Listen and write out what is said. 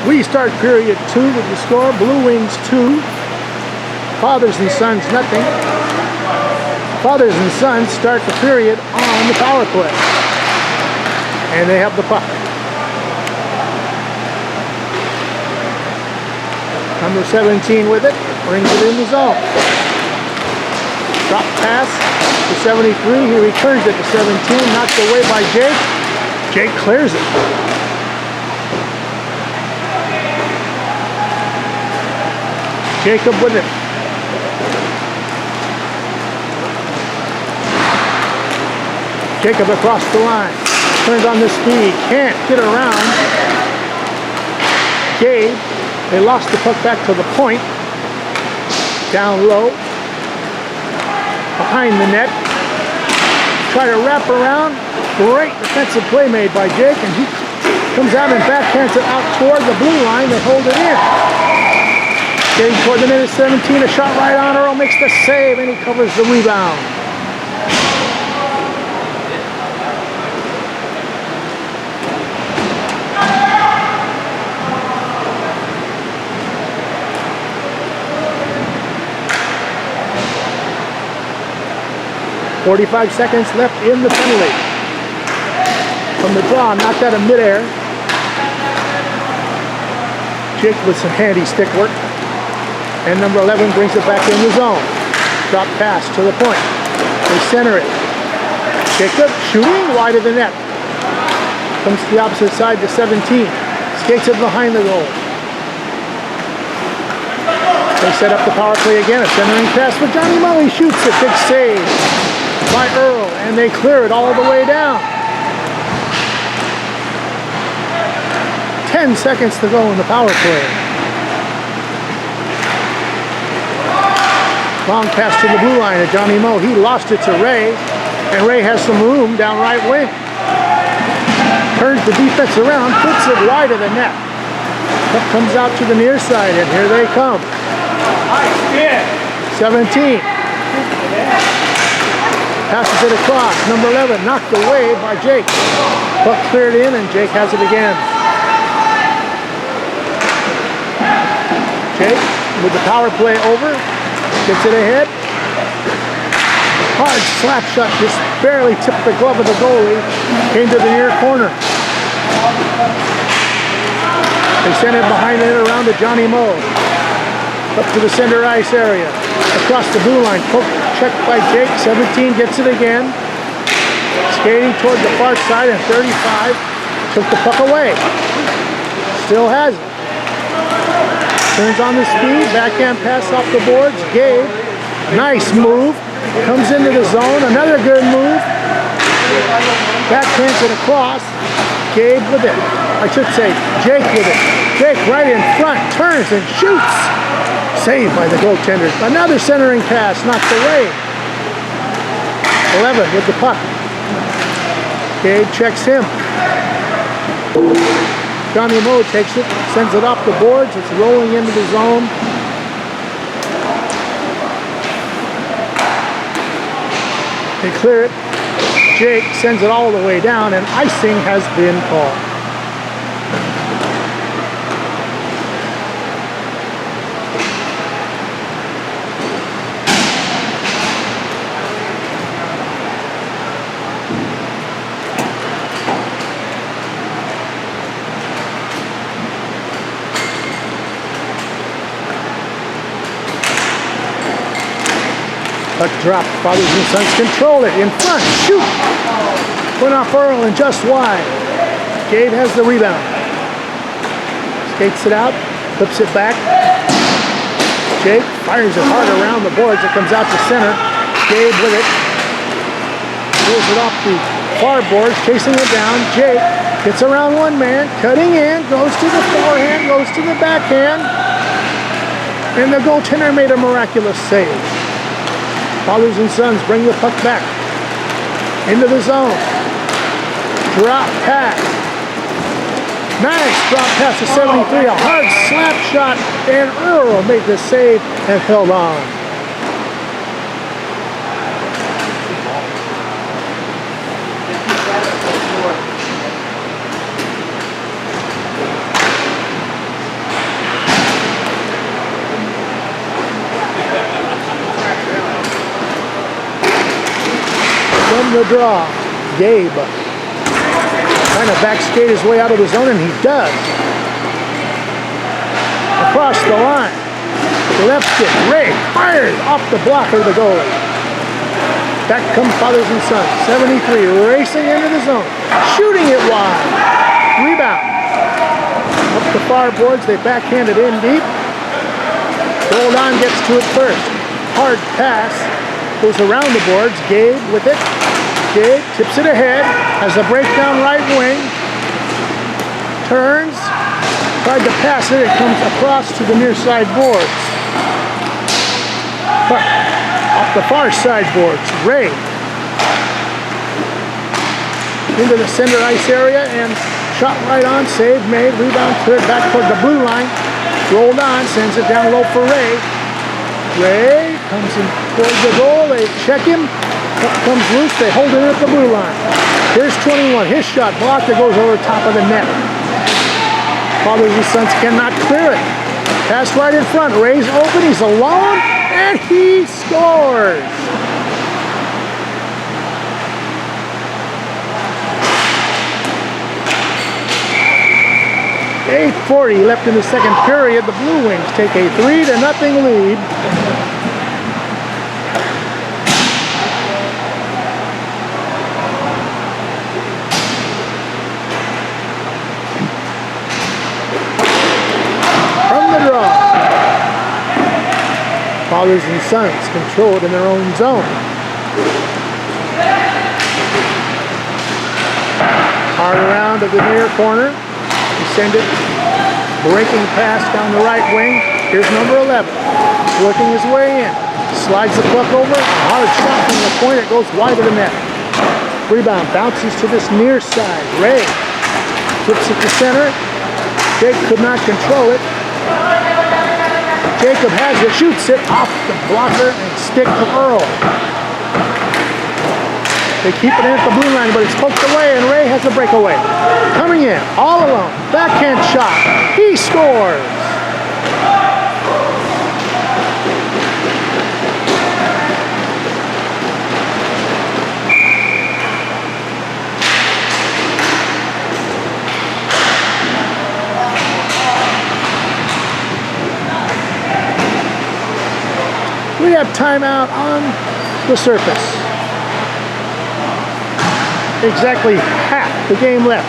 We start period 2 with the score. Blue Wings 2. Fathers and Sons nothing. Fathers and Sons start the period on the power play. And they have the puck. Number 17 with it. Brings it in the zone. Drop pass to 73. He returns it to 17. Knocked away by Jake. Jake clears it. Jacob with it. Jacob across the line. Turns on the speed. Can't get around. Gabe. They lost the puck back to the point. Down low. Behind the net. Try to wrap around. Great defensive play made by Jake. And he comes out and backhands it out toward the blue line. They hold it in. Getting toward the net of 17. A shot right on. Earl makes the save and he covers the rebound. .45 seconds left in the penalty. From the draw, knocked out of midair. Jake with some handy stick work. And number 11 brings it back in the zone. Drop pass to the point. They center it. Jacob shooting wide of the net. Comes to the opposite side to 17. Skates it behind the goal. They set up the power play again. A centering pass for Johnny Moe. He shoots it. Big save by Earl, and they clear it all the way down. 10 seconds to go in the power play. Long pass to the blue line of Johnny Moe. He lost it to Ray, and Ray has some room down right wing. Turns the defense around, puts it wide of the net. Puck comes out to the near side, and here they come. 17. Passes it across. Number 11 knocked away by Jake. Puck cleared in and Jake has it again. Jake with the power play over. Gets it ahead. Hard slap shot. Just barely tipped the glove of the goalie. Came to the near corner. They send it behind it around to Johnny Moe. Up to the center ice area. Across the blue line. Poke checked by Jake. 17 gets it again. Skating toward the far side and 35 took the puck away. Still has it. Turns on the speed. Backhand pass off the boards. Gabe. Nice move. Comes into the zone. Another good move. Backhands it across. Gabe with it. I should say Jake with it. Jake right in front. Turns and shoots. Saved by the goaltender. Another centering pass knocked away. 11 with the puck. Gabe checks him. Johnny Moe takes it, sends it off the boards. It's rolling into the zone. They clear it. Jake sends it all the way down, and icing has been called. Puck drop. Fathers and Sons control it. In front. Shoot. Went off Earl and just wide. Gabe has the rebound. Skates it out. Flips it back. Jake fires it hard around the boards. It comes out to center. Gabe with it. Pulls it off the far boards. Chasing it down. Jake gets around one man. Cutting in. Goes to the forehand. Goes to the backhand. And the goaltender made a miraculous save. Fathers and Sons bring the puck back into the zone. Drop pass. Nice drop pass to 73. A hard slap shot, and Earl made the save and held on. the draw, Gabe. Trying to back skate his way out of the zone, and he does. Across the line. Left stick. Ray fires off the blocker of the goalie. Back come fathers and sons. 73 racing into the zone. Shooting it wide. Rebound. Up the far boards. They backhand it in deep. Roldan gets to it first. Hard pass. Goes around the boards. Gabe with it. Gabe tips it ahead. Has a breakdown right wing. Turns. Tried to pass it. It comes across to the near side boards. Off the far side boards. Ray. Into the center ice area and shot right on. Save made. Rebound cleared back toward the blue line. Rolled on. Sends it down low for Ray. Ray comes in towards the goal. They check him. Puck comes loose. They hold it at the blue line. Here's 21. His shot blocked. It goes over top of the net. Fathers and Sons cannot clear it. Pass right in front. Ray's open. He's alone. And he scores. .840 left in the second period. The Blue Wings take a 3-0 lead. From the draw. Fathers and Sons controlled in their own zone. Hard around to the near corner. He send it. Breaking pass down the right wing. Here's number 11. Working his way in. Slides the puck over. A hard shot from the point. It goes wide of the net. Rebound bounces to this near side. Ray flips it to center. Jake could not control it. Jacob has it, shoots it off the blocker and stick to Earl. They keep it in at the blue line, but it's poked away, and Ray has a breakaway. Coming in, all alone, backhand shot. He scores. We have timeout on the surface. Exactly half the game left.